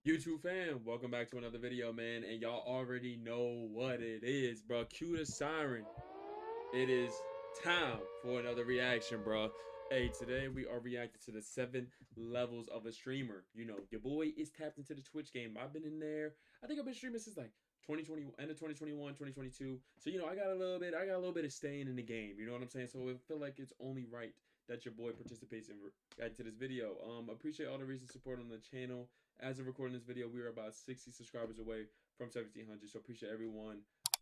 YouTube fam, welcome back to another video, man. And y'all already know what it is, bro. Cue the siren. It is time for another reaction, bro. Hey, today we are reacting to the 7 levels of a streamer. You know, your boy is tapped into the Twitch game. I've been in there. I think I've been streaming since like 2020, end of 2021, 2022. So, you know, I got a little bit of staying in the game. You know what I'm saying? So I feel like it's only right that your boy participates in to this video. Appreciate all the recent support on the channel. As of recording this video, we are about 60 subscribers away from 1,700. So appreciate everyone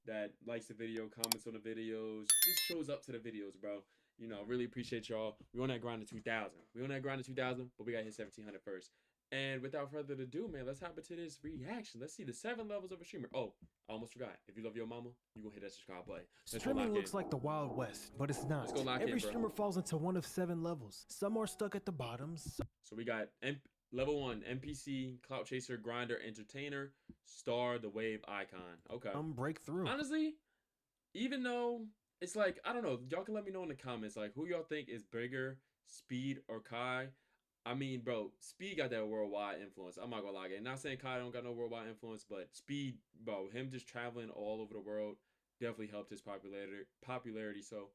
that likes the video, comments on the videos, just shows up to the videos, bro. You know, really appreciate y'all. We on that grind to 2,000. We on that grind to 2,000, but we got to hit 1,700 first. And without further ado, man, let's hop into this reaction. Let's see the 7 levels of a streamer. Oh, I almost forgot. If you love your mama, you gonna hit that subscribe button. Streaming looks like the Wild West, but it's not. Let's go lock Every in, bro. streamer falls into one of 7 levels. Some are stuck at the bottom. So we got level 1, NPC, Clout Chaser, Grinder, Entertainer, Star, the Wave, Icon. Okay. Breakthrough. Honestly, even though it's like, I don't know, y'all can let me know in the comments, like, who y'all think is bigger, Speed or Kai? I mean, bro, Speed got that worldwide influence. I'm not gonna lie. Not saying Kai don't got no worldwide influence, but Speed, bro, him just traveling all over the world definitely helped his popularity. So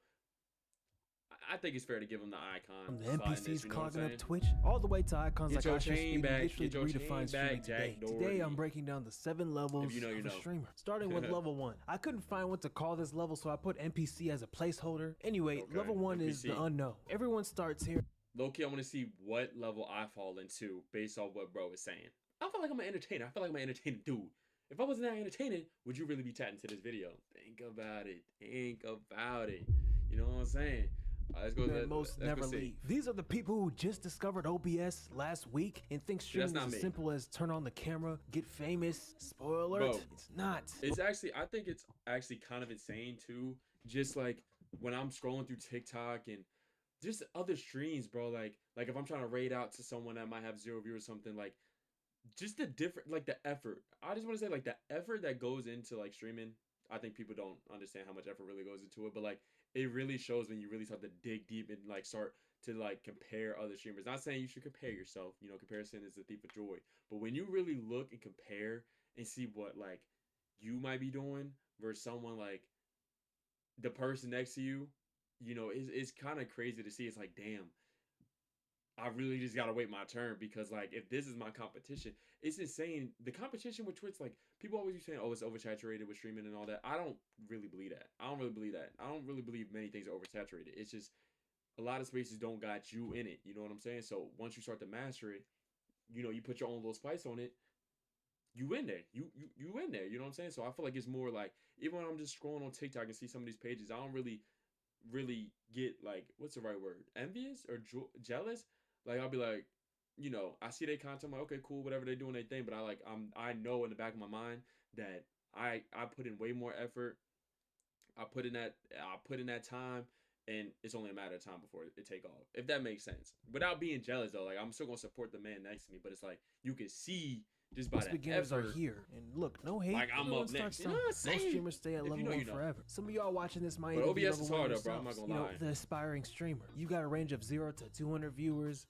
I think it's fair to give him the Icon. The NPCs clogging up Twitch, all the way to icons like Usher Speed, literally redefines streaming today. Today I'm breaking down the 7 levels of a streamer, starting with level 1. I couldn't find what to call this level, so I put NPC as a placeholder. Anyway, level 1 is the unknown. Everyone starts here. Low-key, I want to see what level I fall into based on what bro is saying. I feel like I'm an entertainer. I feel like I'm an entertaining dude. If I wasn't that entertaining, would you really be tapped into this video? Think about it. Think about it. You know what I'm saying? Let's go. Let's never leave. These are the people who just discovered OBS last week and think streaming is as simple as turn on the camera, get famous. Spoiler alert, bro, it's not. It's actually, I think it's actually kind of insane too. Just like when I'm scrolling through TikTok and just other streams, bro. Like if I'm trying to raid out to someone that might have 0 viewers or something, like just the different, like the effort. I just want to say like the effort that goes into like streaming. I think people don't understand how much effort really goes into it, but like it really shows when you really start to dig deep and like start to like compare other streamers. Not saying you should compare yourself, you know, comparison is the thief of joy. But when you really look and compare and see what like you might be doing versus someone like the person next to you, you know, it's kind of crazy to see. It's like, damn, I really just gotta wait my turn, because like if this is my competition, it's insane. The competition with Twitch, like people always be saying, oh, it's oversaturated with streaming and all that. I don't really believe that. I don't really believe many things are oversaturated. It's just a lot of spaces don't got you in it. You know what I'm saying? So once you start to master it, you know, you put your own little spice on it, you in there. You in there. You know what I'm saying? So I feel like it's more like, even when I'm just scrolling on TikTok and see some of these pages, I don't really get like, what's the right word? Envious or jealous? Like I'll be like, you know, I see their content, I'm like, okay, cool, whatever they're doing their thing, but I know in the back of my mind that I put in way more effort. I put in that time, and it's only a matter of time before it take off. If that makes sense. Without being jealous though, like I'm still gonna support the man next to me, but it's like you can see just by that beginners effort, are here, and look, no hate. Like I'm up next. You know what I'm saying? Most streamers stay at level 1 forever. Some of y'all watching this might but be OBS is level 1 hard though, bro. I'm not gonna lie. You know, the aspiring streamer. You got a range of 0 to 200 viewers.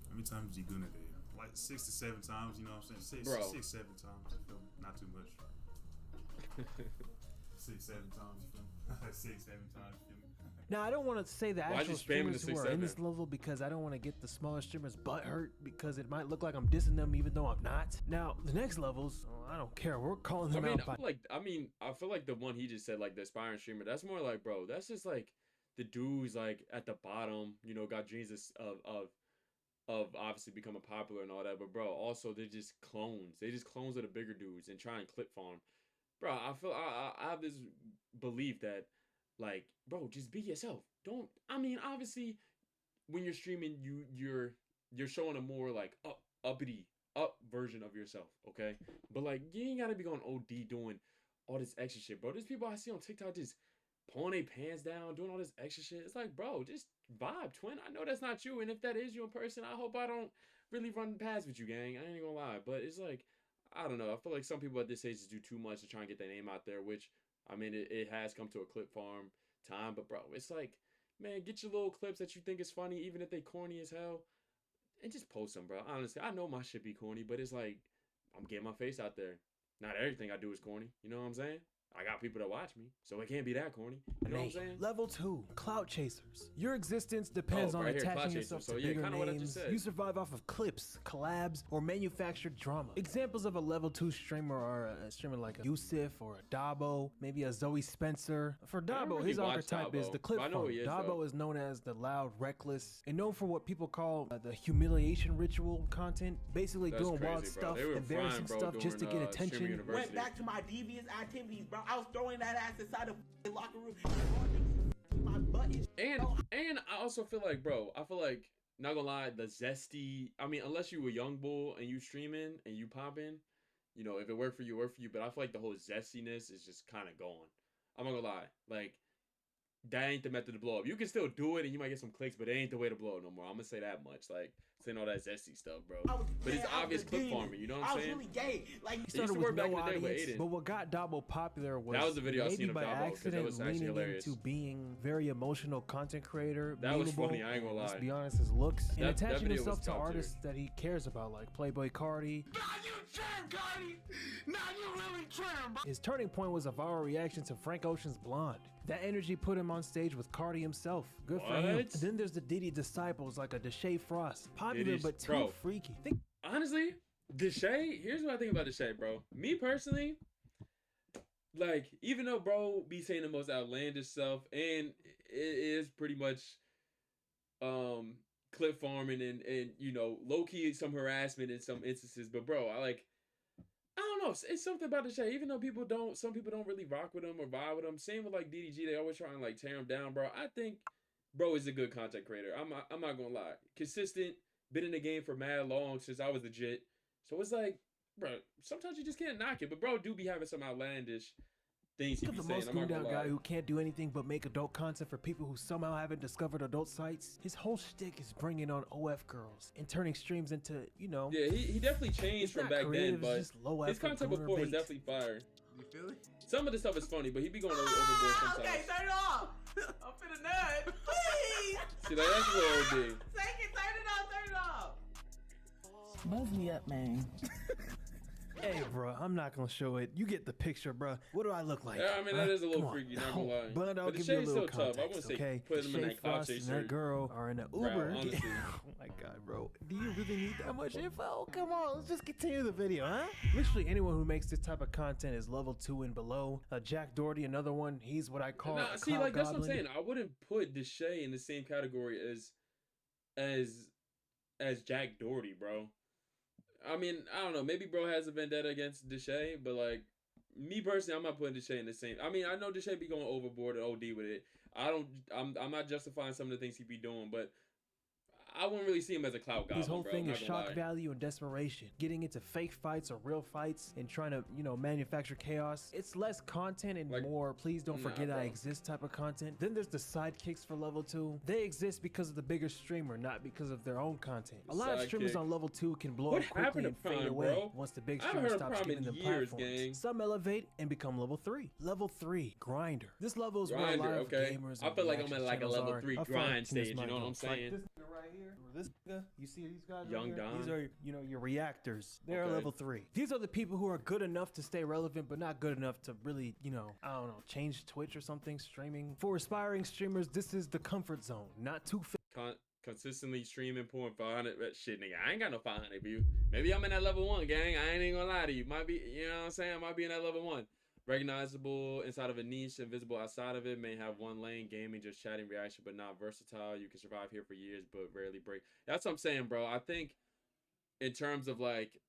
How many times you gonna day? Like 6 to 7 times, you know what I'm saying? 6, 7 times. You feel me? Not too much. 6, 7 times, you feel me? 6, 7 times, you feel me? Now, I don't want to say the actual streamers who are 6, in this level, because I don't want to get the smaller streamers butt hurt, because it might look like I'm dissing them even though I'm not. Now, the next levels, I don't care. We're calling them out. I feel like the one he just said, like the aspiring streamer, that's more like, bro, that's just like the dudes like at the bottom, you know, got dreams of obviously becoming popular and all that, but bro, also they're just clones. They just clones of the bigger dudes and try and clip farm. Bro, I have this belief that, like, bro, just be yourself. Don't, I mean, obviously when you're streaming, you're showing a more like uppity version of yourself, okay? But like you ain't gotta be going OD doing all this extra shit, bro. There's people I see on TikTok just pulling their pants down, doing all this extra shit. It's like, bro, just vibe, twin. I know that's not you, and if that is you in person, I hope I don't really run past with you, gang. I ain't gonna lie, but it's like, I don't know. I feel like some people at this age just do too much to try and get their name out there, which, I mean, it has come to a clip farm time, but bro, it's like, man, get your little clips that you think is funny, even if they corny as hell, and just post them, bro. Honestly, I know my shit be corny, but it's like, I'm getting my face out there. Not everything I do is corny. You know what I'm saying? I got people that watch me, so it can't be that corny. You know what I'm saying? Level 2, clout chasers. Your existence depends on attaching yourself to bigger names. You survive off of clips, collabs, or manufactured drama. Examples of a level 2 streamer are a streamer like a Yusuf or a Dabo, maybe a Zoe Spencer. For Dabo, his archetype is the clip farm. Dabo is known as the loud, reckless, and known for what people call the humiliation ritual content. Basically doing wild stuff, embarrassing stuff just to get attention. Went back to my devious activities, bro. I was throwing that ass inside the locker room. My butt is and I also feel like, bro, not gonna lie, the zesty, I mean, unless you a young bull and you streaming and you popping, you know, if it worked for you, worked for you. But I feel like the whole zestiness is just kind of gone. I'm not gonna lie. Like, that ain't the method to blow up. You can still do it and you might get some clicks, but it ain't the way to blow up no more. I'm gonna say that much. Like, saying all that zesty stuff, bro. But it's obvious clip farming, you know what I'm saying? I was really gay. Like, he started with no audience, but what got Dabo popular was, that was the video I seen of by Dabo, accident leaning into being very emotional content creator. That was funny, I ain't gonna lie. Let's be honest, his looks and attaching himself to artists that he cares about, like Playboy Cardi. Now you trim, Cardi. Now you really trim, bro. His turning point was a viral reaction to Frank Ocean's Blonde. That energy put him on stage with Cardi himself. Good for him. And then there's the Diddy disciples like a Deshae Frost. Popular but too freaky. Honestly, Deshae, here's what I think about Deshae, bro. Me personally, like, even though bro be saying the most outlandish stuff, and it is pretty much clip farming and you know, low-key some harassment in some instances, but bro, I don't know. It's something about Deshae. Even though some people don't really rock with him or vibe with him. Same with like DDG. They always try and like tear him down, bro. I think bro is a good content creator. I'm not gonna lie. Consistent. Been in the game for mad long since I was legit. So it's like, bro, sometimes you just can't knock it. But bro do be having some outlandish things he be saying. The most down guy who can't do anything but make adult content for people who somehow haven't discovered adult sites. His whole shtick is bringing on OF girls and turning streams into, you know. Yeah, he definitely changed from back then, but his content before was definitely fire. You feel it? Some of the stuff is funny, but he be going overboard sometimes. Okay, turn it off. I'm finna nut. Please. See, like, that's a little OD. Take it, turn it off. Buzz me up, man. Hey, bro, I'm not gonna show it. You get the picture, bro. What do I look like? Yeah, I mean, that is a little freaky, not gonna lie. But I'll give you a little context, I wouldn't say put him in that clout chaser. That girl are in an Uber. Bro, honestly. Oh my god, bro. Do you really need that much info? Come on, let's just continue the video, huh? Literally anyone who makes this type of content is level 2 and below. Jack Doherty, another one. He's what I call a see, like, that's goblin. what I'm saying. I wouldn't put Deshae in the same category as Jack Doherty, bro. I mean, I don't know. Maybe bro has a vendetta against Deshae, but like me personally, I'm not putting Deshae in the same. I mean, I know Deshae be going overboard and OD with it. I'm not justifying some of the things he be doing, but I wouldn't really see him as a clout guy. His whole thing is shock value and desperation. Getting into fake fights or real fights and trying to, you know, manufacture chaos. It's less content and more, please don't forget I exist type of content. Then there's the sidekicks for level 2. They exist because of the bigger streamer, not because of their own content. A lot of streamers on level 2 can blow up quickly and fade away once the big streamer stops giving them platforms. Some elevate and become level 3. Level 3, grinder. This level is where a lot of gamers I feel like I'm at like a level 3 grind stage, you know what I'm saying? Like this right here, or this guy, you see these guys Young right here? Don. These are, you know, your reactors. They're level 3. These are the people who are good enough to stay relevant, but not good enough to really, you know, I don't know, change Twitch or something, streaming. For aspiring streamers, this is the comfort zone, not too consistently streaming, pouring 500, shit, nigga, I ain't got no 500 views. Maybe I'm in that level 1, gang. I ain't even gonna lie to you. Might be, you know what I'm saying? I might be in that level 1. Recognizable inside of a niche, invisible outside of it. May have one lane, gaming, just chatting, reaction, but not versatile. You can survive here for years, but rarely break. That's what I'm saying, bro. I think in terms of like,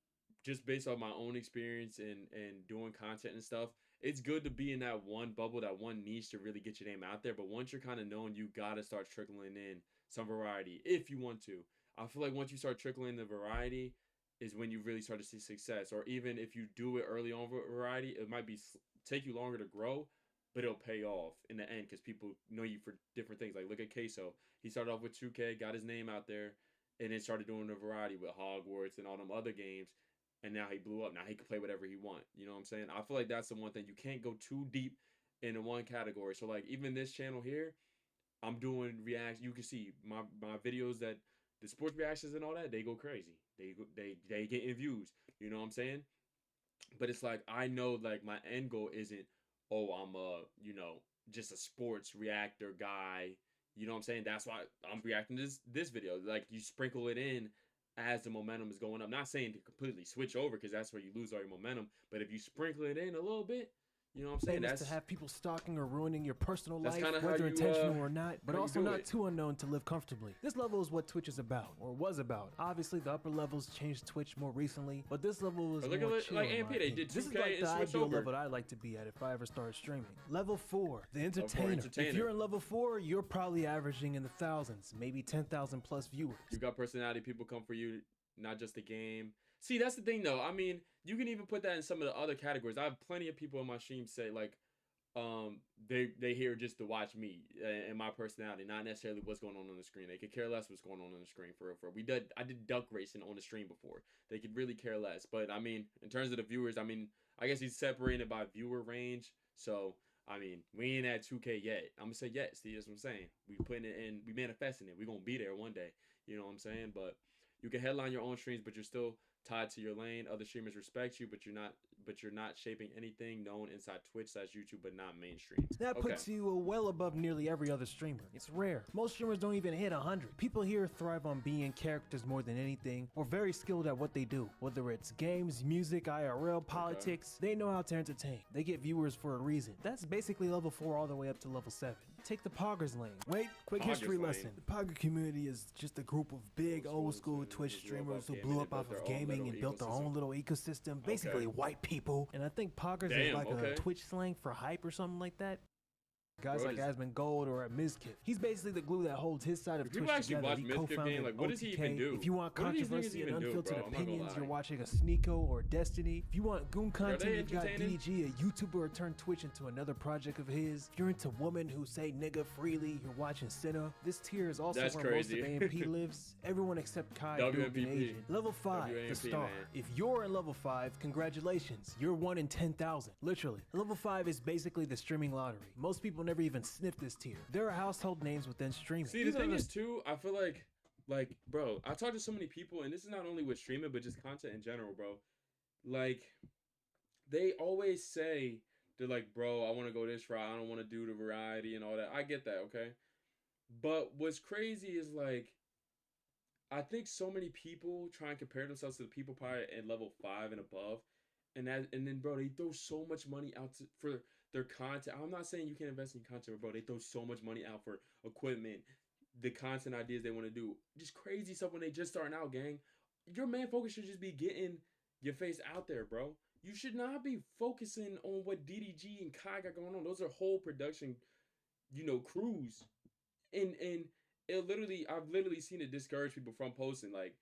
just based on my own experience and doing content and stuff, it's good to be in that one bubble, that one niche to really get your name out there. But once you're kind of known, you gotta start trickling in some variety if you want to. I feel like once you start trickling the variety is when you really start to see success. Or even if you do it early on for variety, it might be take you longer to grow, but it'll pay off in the end because people know you for different things. Like, look at Queso. He started off with 2K, got his name out there, and then started doing a variety with Hogwarts and all them other games, and now he blew up. Now he can play whatever he want. You know what I'm saying? I feel like that's the one thing. You can't go too deep into one category. So, like, even this channel here, I'm doing reacts. You can see my videos that the sports reactions and all that, they go crazy. They get in views. You know what I'm saying? But it's like, I know like my end goal isn't, oh, I'm just a sports reactor guy. You know what I'm saying? That's why I'm reacting to this video. Like, you sprinkle it in as the momentum is going up. Not saying to completely switch over, because that's where you lose all your momentum. But if you sprinkle it in a little bit, you know what I'm saying? That's to have people stalking or ruining your personal life, whether you, intentional or not, but also not too unknown to live comfortably. This level is what Twitch is about, or was about. Obviously, the upper levels changed Twitch more recently, but this level is more chill. Like AMP, they did 2K. This is like the ideal level I'd like to be at if I ever started streaming. Level 4, the entertainer. If you're in level 4, you're probably averaging in the thousands, maybe 10,000 plus viewers. You got personality, people come for you, not just the game. See, that's the thing though. I mean, you can even put that in some of the other categories. I have plenty of people in my stream say like, they here just to watch me and my personality, not necessarily what's going on the screen. They could care less what's going on the screen for I did duck racing on the stream before. They could really care less. But I mean, in terms of the viewers, I mean, I guess he's separated by viewer range. So I mean, we ain't at 2K yet. I'm gonna say yes. See, that's what I'm saying. We putting it in, we manifesting it. We gonna be there one day. You know what I'm saying? But you can headline your own streams, but you're still tied to your lane. Other streamers respect you, but you're not shaping anything known inside Twitch/YouTube, but not mainstream. That puts you well above nearly every other streamer. It's rare. Most streamers don't even hit 100. People here thrive on being characters more than anything, or very skilled at what they do. Whether it's games, music, IRL, politics, they know how to entertain. They get viewers for a reason. That's basically level 4 all the way up to level 7. Take the Poggers lane. Wait, quick history lesson. The Pogger community is just a group of big old school Twitch streamers who blew up off of gaming and built their own little ecosystem. Basically white people. And I think Poggers is like a Twitch slang for hype or something like that. Guys like Asmongold or NamizzyTV. He's basically the glue that holds his side of Twitch together. He co-founded like, what does he even do? If you want controversy and unfiltered opinions, you're watching a Sneeko or Destiny. If you want goon content, you've got DDG, a YouTuber who turned Twitch into another project of his. If you're into women who say nigga freely, you're watching Cinna. This tier is also where most of AMP lives. Everyone except Kai, Duke, and Asian. Level 5, the star. Man. If you're in level 5, congratulations. You're 1 in 10,000. Literally. Level 5 is basically the streaming lottery. Most people never even sniff this tier. There are household names within streaming. See, the thing is too, I feel like, bro, I talk to so many people, and this is not only with streaming, but just content in general, bro. Like, they always say, they're like, bro, I want to go this route. I don't want to do the variety and all that. I get that, okay? But what's crazy is, like, I think so many people try and compare themselves to the people probably at level 5 and above. And then, bro, they throw so much money out for their content. I'm not saying you can't invest in content, but bro, they throw so much money out for equipment, the content ideas they want to do. Just crazy stuff when they just starting out, gang. Your main focus should just be getting your face out there, bro. You should not be focusing on what DDG and Kai got going on. Those are whole production, crews. And I've literally seen it discourage people from posting. Like,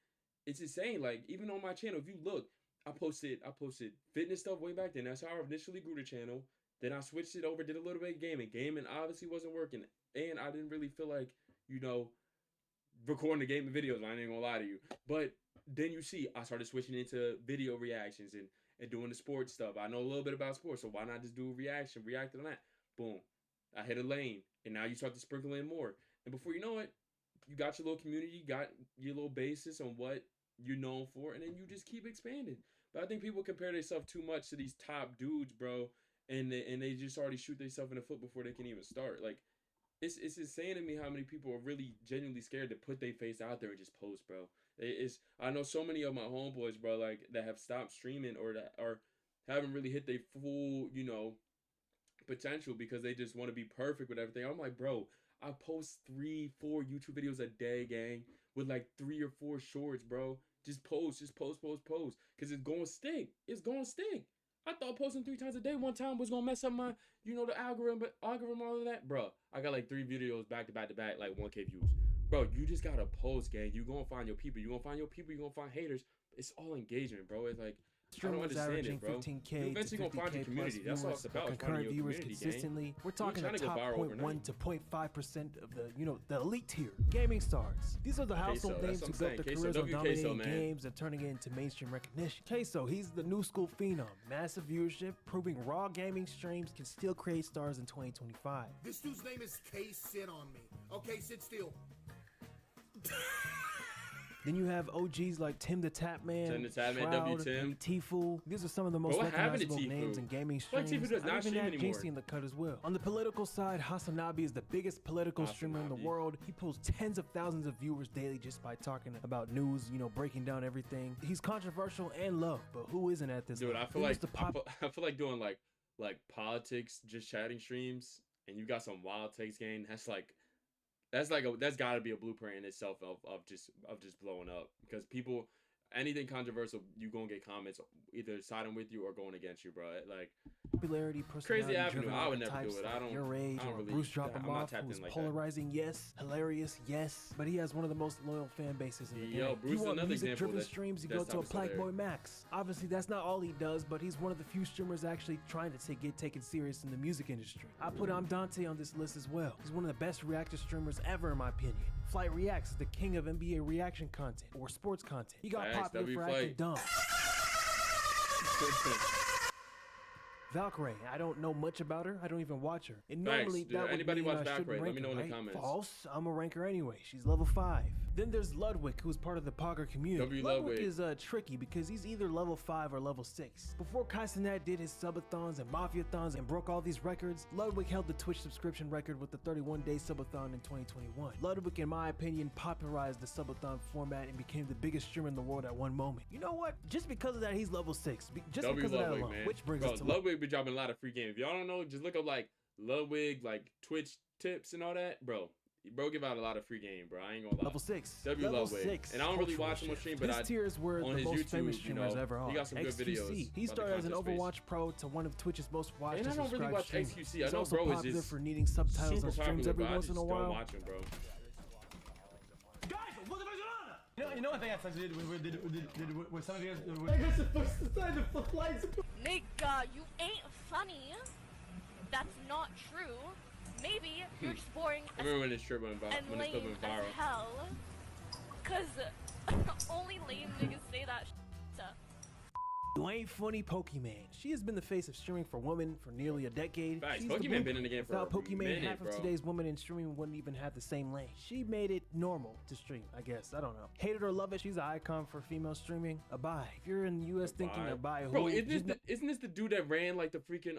it's insane. Like, even on my channel, if you look, I posted fitness stuff way back then. That's how I initially grew the channel. Then I switched it over, did a little bit of gaming. Gaming obviously wasn't working. And I didn't really feel like, recording the gaming videos. I ain't gonna lie to you. But then you see, I started switching into video reactions and doing the sports stuff. I know a little bit about sports, so why not just do a react on that? Boom. I hit a lane. And now you start to sprinkle in more. And before you know it, you got your little community, you got your little basis on what you're known for, and then you just keep expanding. But I think people compare themselves too much to these top dudes, bro. And they just already shoot themselves in the foot before they can even start. Like, it's insane to me how many people are really genuinely scared to put their face out there and just post, bro. I know so many of my homeboys, bro, like, that have stopped streaming or haven't really hit their full, potential because they just want to be perfect with everything. I'm like, bro, I post 3-4 YouTube videos a day, gang, with like 3 or 4 shorts, bro. Just post. Because it's going to stink. It's going to stink. I thought posting 3 times a day one time was gonna mess up my, the algorithm, all of that. Bro, I got like 3 videos back to back, like 1K views. Bro, you just gotta post, gang. You gonna find your people. You gonna find haters. It's all engagement, bro. It's like, I don't understand it, bro. 15K you eventually gonna find your community. That's all it's about. Concurrent viewers consistently. Gang. We're talking the top 0.1 to 0.5% of the, the elite tier. Gaming stars. These are the household names who built their careers on dominating games and turning it into mainstream recognition. Queso, he's the new school phenom. Massive viewership, proving raw gaming streams can still create stars in 2025. This dude's name is K. Sit on me. Okay, sit still. Then you have OGs like Tim the Tap Man, Tim the Tap Man, Shroud, W-Tim. Tfue. These are some of the most What happened to recognizable names Tfue? in gaming Like streams. Tfue does not I even stream had anymore. JC in the cut as well. On the political side, Hasanabi is the biggest political streamer in the Hasanabi. world. He pulls tens of thousands of viewers daily just by talking about news, you know, breaking down everything. He's controversial and loved, but who isn't at this Dude, level? I feel He was like the I feel like doing like politics, just chatting streams, and you got some wild takes game. That's gotta be a blueprint in itself of just blowing up, because people, anything controversial, you gonna get comments either siding with you or going against you, bro. Like popularity, personality, crazy avenue. driven I would by never do types it. I like don't. your age I don't or really. Bruce Drop I'm him not off, tapped who's in like polarizing, yes, hilarious, yes, but he has one of the most loyal fan bases in the Yo, game. Bruce You is want another music example driven that streams, you that go to a stuff is Playboy hilarious. Max. Obviously, that's not all he does, but he's one of the few streamers actually trying to get taken serious in the music industry. I put Dante on this list as well. He's one of the best reactor streamers ever, in my opinion. Flight Reacts is the king of NBA reaction content or sports content. He got Facts, popular for W acting Flight. dumb. Valkyrie, I don't know much about her. I don't even watch her. And normally dude. that would Anybody mean watch I shouldn't Valkyrie? Let rank me know her, in the right? comments. False. I'm a ranker anyway. She's level 5. Then there's Ludwig, who's part of the Pogger community. Ludwig is tricky because he's either level 5 or level 6. Before Kaisenat did his subathons and mafiathons and broke all these records, Ludwig held the Twitch subscription record with the 31-day subathon in 2021. Ludwig, in my opinion, popularized the subathon format and became the biggest streamer in the world at one moment. You know what? Just because of that, he's level 6. Just because of that Ludwig, alone. man. Which brings Bro, us to Ludwig be dropping a lot of free games. If y'all don't know, just look up like Ludwig, like Twitch tips and all that, bro. Bro, give out a lot of free game, bro. I ain't gonna lie. Level 6. Level Level 6. And I don't really watch him on stream, but his tiers were on the his most YouTube, famous you streamers know, ever are. he got some good videos He about started the as an content Overwatch pro to one of Twitch's most watched And and I don't really subscribed watch streamers. XQC. I He's know also bro is popular just for needing subtitles super on streams popular, every but I once just in a don't while. watch him, bro. Guys, what the fuck is going on? You know what I think I did with some of you guys. I guess supposed to say the flights. Nigga, you ain't funny. That's not true. Maybe you're just boring I remember when this trip went and when this clip lame went as viral. hell. Cause only lame niggas say that shit. You ain't funny, Pokemon. She has been the face of streaming for women for nearly a decade. Facts. She's the Pokemon blueprint. been in the game for Without a Pokemon, minute, half bro. of today's women in streaming wouldn't even have the same lane. She made it normal to stream, I guess. I don't know. Hate it or love it, she's an icon for female streaming. Abai. If you're in the US thinking Abai, Bro, who isn't this the dude that ran like the freaking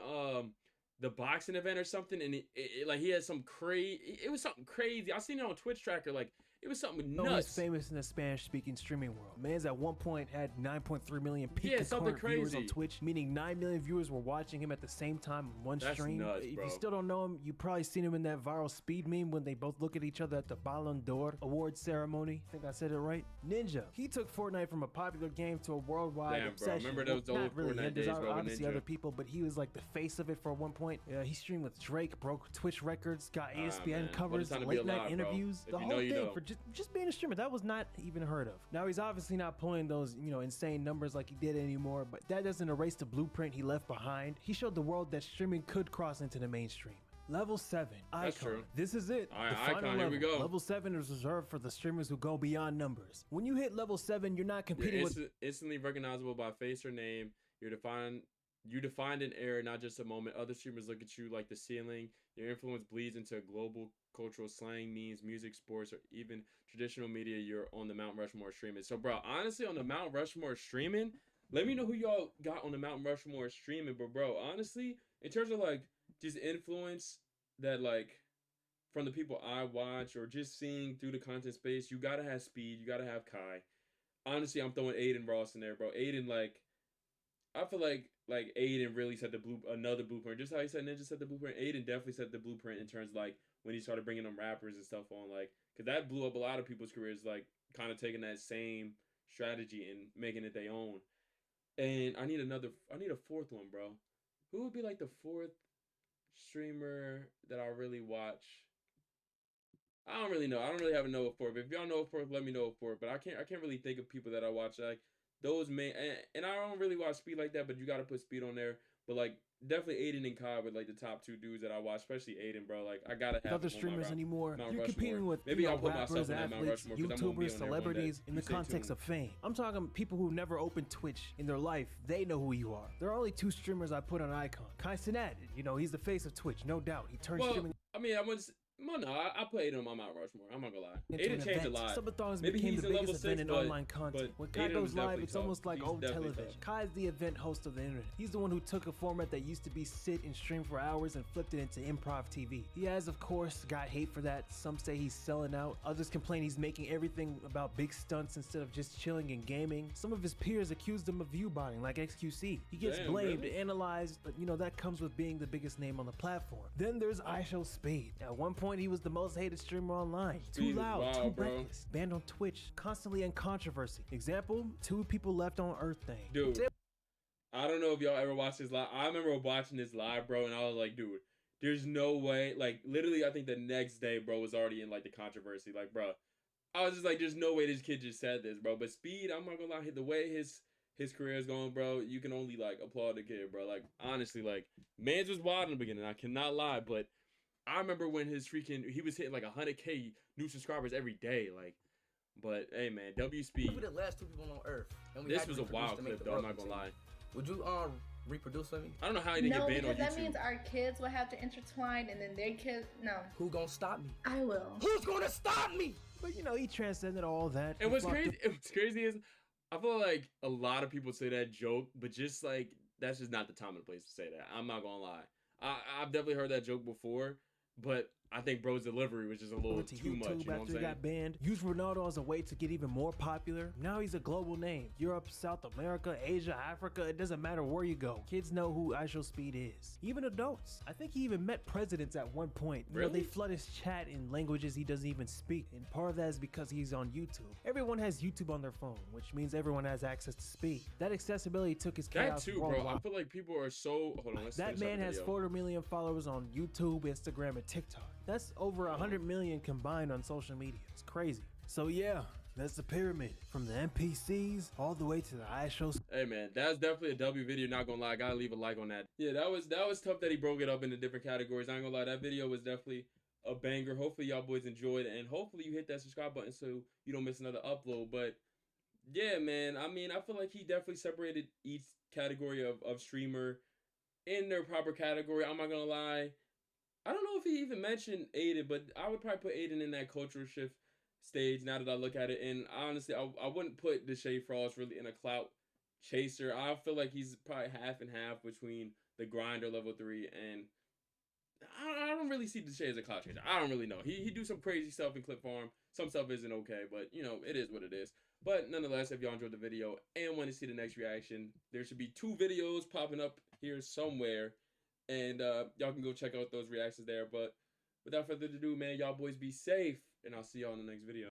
the boxing event or something? And like he had some crazy. It was something crazy. I seen it on Twitch Tracker. Like it was something He's nuts. famous in the Spanish-speaking streaming world. Man's at one point had 9.3 million peak Yeah, something concurrent viewers on crazy. Twitch, meaning 9 million viewers were watching him at the same time on one That's stream. nuts, If bro. you still don't know him, you probably seen him in that viral speed meme when they both look at each other at the Ballon d'Or award ceremony. I think I said it right. Ninja. He took Fortnite from a popular game to a worldwide Damn, bro. obsession. Remember those Well, old not really Fortnite him. There's days, bro, with obviously Ninja. other people, but he was like the face of it for one point. He streamed with Drake, broke Twitch records, got ESPN man. What a covers, time to be late night alive, bro. interviews, If the you whole know, you thing know. for just being a streamer. That was not even heard of. Now he's obviously not pulling those, insane numbers like he did anymore, but that doesn't erase the blueprint he left behind. He showed the world that streaming could cross into the mainstream. Level 7, Icon. That's true. This is it. All right, the final Icon, here level. we go. Level 7 is reserved for the streamers who go beyond numbers. When you hit level 7, you're not competing with Instantly recognizable by face or name. You defined an era, not just a moment. Other streamers look at you like the ceiling. Your influence bleeds into global cultural slang, memes, music, sports, or even traditional media. You're on the Mount Rushmore streaming. So, bro, honestly, on the Mount Rushmore streaming, let me know who y'all got on the Mount Rushmore streaming. But, bro, honestly, in terms of, like, just influence that, like, from the people I watch or just seeing through the content space, you gotta have Speed, you gotta have Kai. Honestly, I'm throwing Aiden Ross in there, bro. Aiden, like, I feel like Aiden really set another blueprint. Just how he said Ninja set the blueprint, Aiden definitely set the blueprint in terms of, like, when he started bringing them rappers and stuff on, like, because that blew up a lot of people's careers, like, kind of taking that same strategy and making it their own. And I need a fourth one, bro. Who would be, like, the fourth streamer that I really watch? I don't really know. I don't really have a know for it. But if y'all know for it, let me know for it. But I can't really think of people that I watch. Like those main, and I don't really watch Speed like that, but you gotta put Speed on there. But like definitely Aiden and Kai were like the top two dudes that I watch, especially Aiden, bro. Like I gotta have other streamers anymore. Mount You're Rushmore. competing with Maybe I'll put rappers, myself in that Mount athletes, Rushmore, 'cause I'm gonna be YouTubers, on there one day. celebrities in You the stay context tuned. of fame. I'm talking people who never opened Twitch in their life. They know who you are. There are only 2 streamers I put on Icon. Kai Cenat, he's the face of Twitch, no doubt. He turned Well, streaming. I mean, No, I put Aiden on my Mount Rushmore. I'm not gonna lie. Aiden changed a lot. Subathons Maybe became he's the in level biggest event 6, in online content. When Kai Aiden goes was live, definitely it's tough. almost like He's old definitely television. tough. Kai's the event host of the internet. He's the one who took a format that used to be sit and stream for hours and flipped it into improv TV. He has, of course, got hate for that. Some say he's selling out. Others complain he's making everything about big stunts instead of just chilling and gaming. Some of his peers accused him of view-botting, like XQC. He gets blamed, analyzed, but that comes with being the biggest name on the platform. Then there's IShowSpeed. At one point, he was the most hated streamer online. Too loud, too reckless, banned on Twitch, constantly in controversy. Example, 2 people left on Earth thing. Dude, I don't know if y'all ever watched this live. I remember watching this live, bro, and I was like, dude, there's no way. Like, literally, I think the next day, bro, was already in, like, the controversy. Like, bro, I was just like, there's no way this kid just said this, bro. But Speed, I'm not gonna lie, the way his career is going, bro, you can only, like, applaud the kid, bro. Like, honestly, like, mans was wild in the beginning. I cannot lie, but I remember when he was hitting, like, 100K new subscribers every day, like. But hey, man, W Speed. We were the last 2 people on Earth. And we this was a wild clip, though. I'm not gonna lie. Would you reproduce for me? I don't know how he didn't get banned on YouTube. No, because that means our kids will have to intertwine, and then their kids. No. Who gonna stop me? I will. Who's gonna stop me? But he transcended all that. And what's crazy is, I feel like a lot of people say that joke, but just like that's just not the time and place to say that. I'm not gonna lie. I've definitely heard that joke before, but I think bro's delivery was just a little too much. You know what I'm saying? He got banned. Used Ronaldo as a way to get even more popular. Now he's a global name. Europe, South America, Asia, Africa. It doesn't matter where you go. Kids know who IShowSpeed is. Even adults. I think he even met presidents at one point. Really? They flood his chat in languages he doesn't even speak. And part of that is because he's on YouTube. Everyone has YouTube on their phone, which means everyone has access to Speed. That accessibility took his chaos. That too, bro. I feel like people are so. Hold on. That man has 400 million followers on YouTube, Instagram, and TikTok. That's over 100 million combined on social media. It's crazy. So yeah, that's the pyramid. From the NPCs all the way to the iShows. Hey man, that's definitely a W video, not gonna lie. I gotta leave a like on that. Yeah, that was tough that he broke it up into different categories. I ain't gonna lie, that video was definitely a banger. Hopefully y'all boys enjoyed it, and hopefully you hit that subscribe button so you don't miss another upload. But yeah, man, I mean, I feel like he definitely separated each category of streamer in their proper category. I'm not gonna lie. I don't know if he even mentioned Aiden, but I would probably put Aiden in that cultural shift stage now that I look at it. And honestly, I wouldn't put Deshae Frost really in a clout chaser. I feel like he's probably half and half between the grinder level 3 and I don't really see Deshae as a clout chaser. I don't really know. He do some crazy stuff in Clip Farm. Some stuff isn't okay, but it is what it is. But nonetheless, if y'all enjoyed the video and want to see the next reaction, there should be 2 videos popping up here somewhere. And y'all can go check out those reactions there. But without further ado, man, y'all boys be safe. And I'll see y'all in the next video.